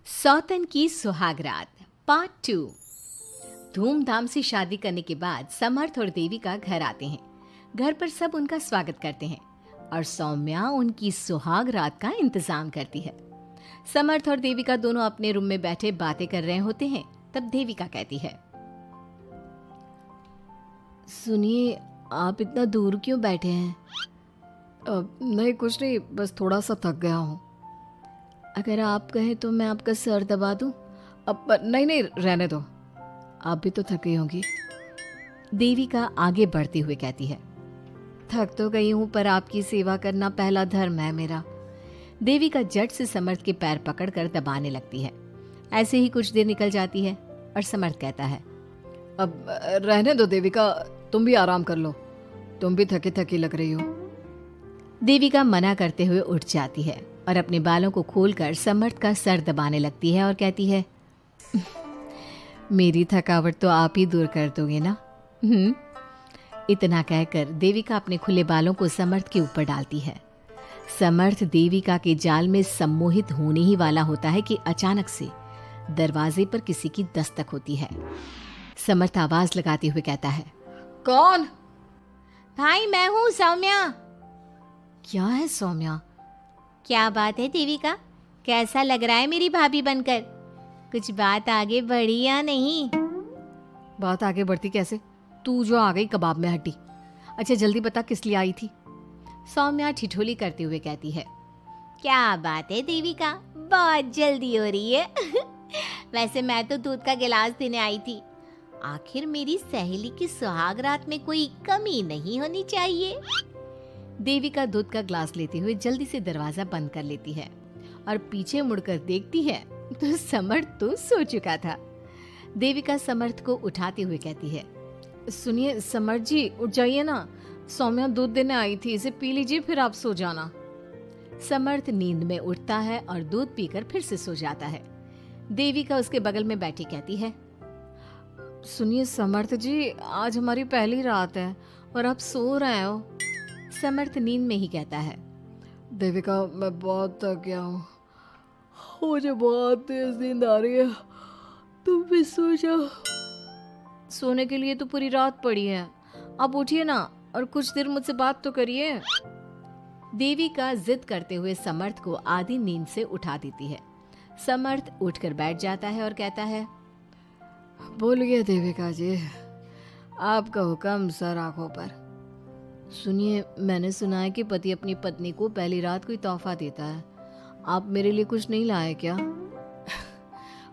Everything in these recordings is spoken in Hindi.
सौतन की सुहागरात पार्ट 2। धूमधाम से शादी करने के बाद समर्थ और देविका घर आते हैं। घर पर सब उनका स्वागत करते हैं और सौम्या उनकी सुहाग रात का इंतजाम करती है। समर्थ और देविका दोनों अपने रूम में बैठे बातें कर रहे होते हैं। तब देविका कहती है, सुनिए, आप इतना दूर क्यों बैठे हैं? नहीं, कुछ नहीं, बस थोड़ा सा थक गया हूँ। अगर आप कहें तो मैं आपका सर दबा दूं? अब नहीं, रहने दो, आप भी तो थक गई होंगी। देविका आगे बढ़ते हुए कहती है, थक तो गई हूं पर आपकी सेवा करना पहला धर्म है मेरा। देविका झट से समर्थ के पैर पकड़कर दबाने लगती है। ऐसे ही कुछ देर निकल जाती है और समर्थ कहता है, अब रहने दो देविका, तुम भी आराम कर लो, तुम भी थकी थकी लग रही हो। देविका मना करते हुए उठ जाती है और अपने बालों को खोलकर समर्थ का सर दबाने लगती है और कहती है, मेरी थकावट तो आप ही दूर कर दोगे ना? इतना कहकर देविका अपने खुले बालों को समर्थ के ऊपर डालती है। समर्थ देविका के जाल में सम्मोहित होने ही वाला होता है कि अचानक से दरवाजे पर किसी की दस्तक होती है। समर्थ आवाज लगाते हुए कहता है, कौन? भाई, मैं हूँ सौम्या। क्या है सौम्या? क्या बात है देविका, कैसा लग रहा है मेरी भाभी बनकर? कुछ बात आगे बढ़ी या नहीं? बात आगे बढ़ती कैसे? तू जो आ गई कबाब में हड्डी। अच्छा जल्दी बता, किस लिए आई थी? सौम्या ठिठोली करते हुए कहती है, क्या बात है देविका, बहुत जल्दी हो रही है। वैसे मैं तो दूध का गिलास देने आई थी। आखिर मेरी सहेली की सुहाग रात में कोई कमी नहीं होनी चाहिए। देविका दूध का ग्लास लेते हुए जल्दी से दरवाजा बंद कर लेती है और पीछे मुड़कर देखती है तो समर्थ तो सो चुका था। देविका समर्थ को उठाते हुए कहती है, सुनिए समर्थ जी, उठ जाइए ना, सौम्या दूध देने आई थी, इसे पी लीजिए फिर आप सो जाना। समर्थ नींद में उठता है और दूध पीकर फिर से सो जाता है। देविका उसके बगल में बैठी कहती है, सुनिए समर्थ जी, आज हमारी पहली रात है और आप सो रहे हो। समर्थ नींद में ही कहता है, देविका मैं बहुत थक गया हूँ, मुझे बहुत तेज नींद आ रही है, तुम भी सो जाओ। सोने के लिए तो पूरी रात पड़ी है, आप उठिए ना और कुछ देर मुझसे बात तो करिए। देविका जिद करते हुए समर्थ को आधी नींद से उठा देती है। समर्थ उठकर बैठ जाता है और कहता है, बोलिए देविका जी, आपका हुक्म सर आंखों पर। सुनिए, मैंने सुना है कि पति अपनी पत्नी को पहली रात कोई तोहफा देता है, आप मेरे लिए कुछ नहीं लाए क्या?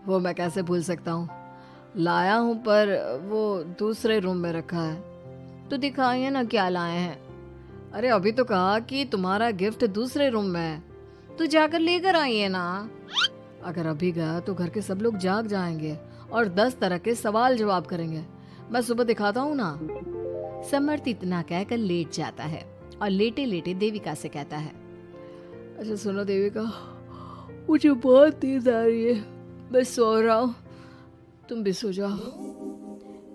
वो मैं कैसे भूल सकता हूँ, लाया हूँ पर वो दूसरे रूम में रखा है। तो दिखाइए ना क्या लाए हैं। अरे अभी तो कहा कि तुम्हारा गिफ्ट दूसरे रूम में है, तो जाकर लेकर आइए ना। अगर अभी गया तो घर के सब लोग जाग जाएंगे और 10 तरह के सवाल जवाब करेंगे, मैं सुबह दिखाता हूँ ना। समर्थ इतना कहकर लेट जाता है और लेटे लेटे देविका से कहता है, अच्छा सुनो देविका, मुझे बहुत नींद आ रही है, मैं सो रहा हूँ, तुम भी सो जाओ।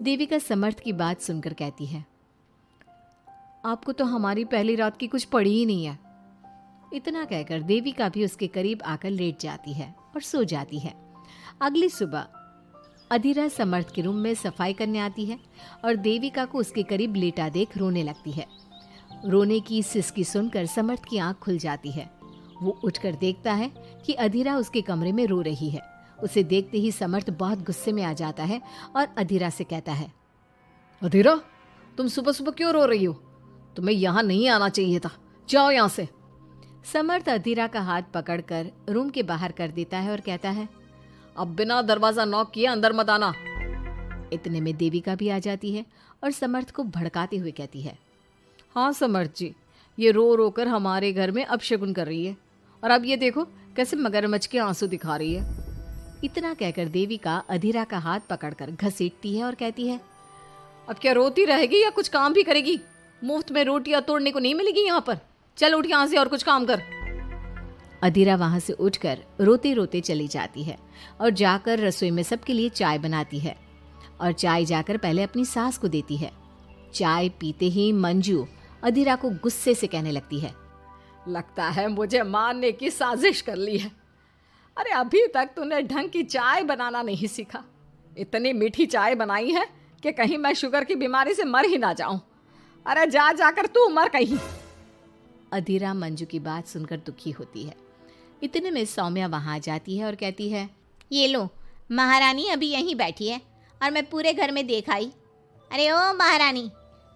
देविका समर्थ की बात सुनकर कहती है, आपको तो हमारी पहली रात की कुछ पड़ी ही नहीं है। इतना कहकर देविका भी उसके करीब आकर लेट जाती है और सो जाती है। अगली सुबह अधीरा समर्थ के रूम में सफाई करने आती है और देविका को उसके करीब लेटा देख रोने लगती है। रोने की सिसकी सुनकर समर्थ की आंख खुल जाती है। वो उठकर देखता है कि अधीरा उसके कमरे में रो रही है। उसे देखते ही समर्थ बहुत गुस्से में आ जाता है और अधीरा से कहता है, अधीरा, तुम सुबह सुबह क्यों रो रही हो? तुम्हें यहाँ नहीं आना चाहिए था, जाओ यहाँ से। समर्थ अधीरा का हाथ पकड़कर रूम के बाहर कर देता है और कहता है, अब बिना दरवाजा नॉक किए अंदर मत आना। इतने में देविका भी आ जाती है और समर्थ को भड़काते हुए कहती है, हाँ समर्थ जी, ये रो रो कर हमारे घर में अपशगुन कर रही है और अब ये देखो कैसे मगरमच्छ के आंसू दिखा रही है। इतना कहकर देविका अधीरा का हाथ पकड़कर घसीटती है और कहती है, अब क्या रोती रहेगी या कुछ काम भी करेगी? मुफ्त में रोटियां तोड़ने को नहीं मिलेगी यहाँ पर, चल उठ यहाँ से और कुछ काम कर। अधीरा वहां से उठकर रोते रोते चली जाती है और जाकर रसोई में सबके लिए चाय बनाती है और चाय जाकर पहले अपनी सास को देती है। चाय पीते ही मंजू अधीरा को गुस्से से कहने लगती है, लगता है मुझे मारने की साजिश कर ली है। अरे अभी तक तूने ढंग की चाय बनाना नहीं सीखा। इतनी मीठी चाय बनाई है कि कहीं मैं शुगर की बीमारी से मर ही ना जाऊं। अरे जा जाकर तू मर कहीं। अधीरा मंजू की बात सुनकर दुखी होती है। इतने में सौम्या वहां आ जाती है और कहती है, ये लो, महारानी अभी यहीं बैठी है और मैं पूरे घर में देख आई। अरे ओ महारानी,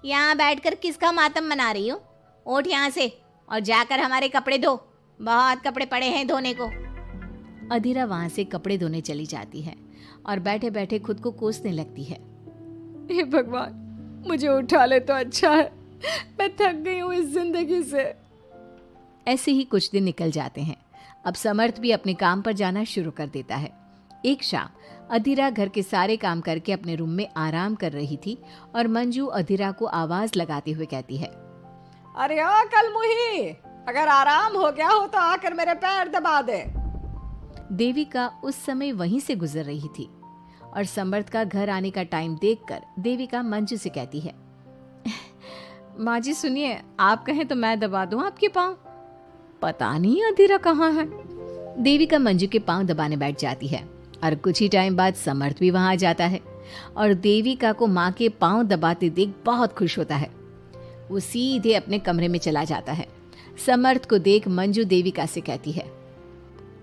यहाँ बैठकर किसका मातम मना रही हो? उठ यहाँ से और जाकर हमारे कपड़े धो, बहुत कपड़े पड़े हैं धोने को। अधीरा वहां से कपड़े धोने चली जाती है और बैठे बैठे खुद को कोसने लगती है। हे भगवान, मुझे उठा ले तो अच्छा है, मैं थक गई हूँ इस जिंदगी से। ऐसे ही कुछ दिन निकल जाते हैं। अब समर्थ भी अपने काम पर जाना शुरू कर देता है। एक शाम अधीरा घर के सारे काम करके अपने रूम में आराम कर रही थी और मंजू अधीरा को आवाज लगाते हुए कहती है, अरे ओ कलमुही, अगर आराम हो गया हो तो आकर मेरे पैर दबा दे। देविका उस समय वहीं से गुजर रही थी और समर्थ का घर आने का टाइम देखकर देविका मंजू से कहती है, माँ जी सुनिए, आप कहें तो मैं दबा दूं आपके पाँव। पता नहीं अधीरा कहाँ है। देविका मंजू के पांव दबाने बैठ जाती है और कुछ ही टाइम बाद समर्थ भी वहां आ जाता है और देविका को माँ के पांव दबाते देख बहुत खुश होता है। वो सीधे अपने कमरे में चला जाता है। समर्थ को देख मंजू देविका से कहती है,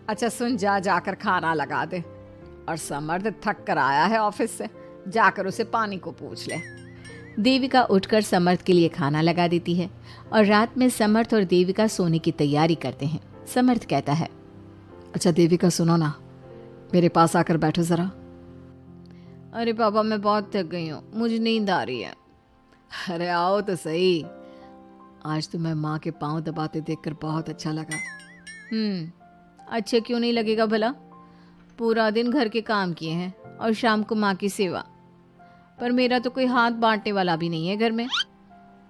अच्छा सुन, जा जाकर खाना लगा दे, और समर्थ थक कर आया है ऑफिस से, जाकर उसे पानी को पूछ ले। देविका उठकर समर्थ के लिए खाना लगा देती है और रात में समर्थ और देविका सोने की तैयारी करते हैं। समर्थ कहता है, अच्छा देविका सुनो ना, मेरे पास आकर बैठो जरा। अरे पापा, मैं बहुत थक गई हूँ, मुझे नींद आ रही है। अरे आओ तो सही, आज तो मैं माँ के पाँव दबाते देखकर बहुत अच्छा लगा। अच्छा क्यों नहीं लगेगा भला? पूरा दिन घर के काम किए हैं और शाम को माँ की सेवा, पर मेरा तो कोई हाथ बांटने वाला भी नहीं है घर में।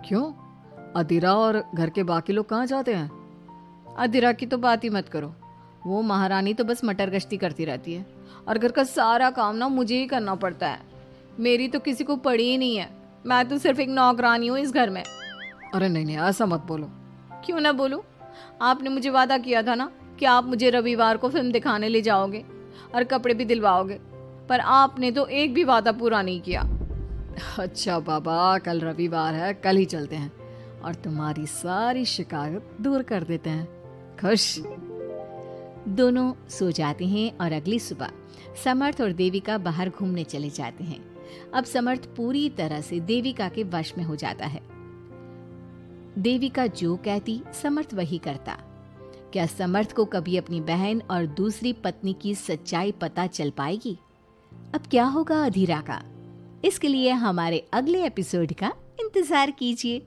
क्यों? अधीरा और घर के बाकी लोग कहाँ जाते हैं? अधीरा की तो बात ही मत करो, वो महारानी तो बस मटर गश्ती करती रहती है और घर का सारा काम ना मुझे ही करना पड़ता है। मेरी तो किसी को पड़ी ही नहीं है, मैं तो सिर्फ एक नौकरानी हूँ इस घर में। अरे नहीं, ऐसा मत बोलो। क्यों ना बोलूं? आपने मुझे वादा किया था ना कि आप मुझे रविवार को फिल्म दिखाने ले जाओगे और कपड़े भी दिलवाओगे, पर आपने तो एक भी वादा पूरा नहीं किया। अच्छा बाबा, कल रविवार है, कल ही चलते हैं और तुम्हारी सारी शिकायत दूर कर देते हैं। खुश? दोनों सो जाते हैं और अगली सुबह समर्थ और देविका बाहर घूमने चले जाते हैं। अब समर्थ पूरी तरह से देविका के वश में हो जाता है। देविका जो कहती समर्थ वही करता। क्या समर्थ को कभी अपनी बहन और दूसरी पत्नी की सच्चाई पता चल पाएगी? अब क्या होगा अधीरा का? इसके लिए हमारे अगले एपिसोड का इंतजार कीजिए।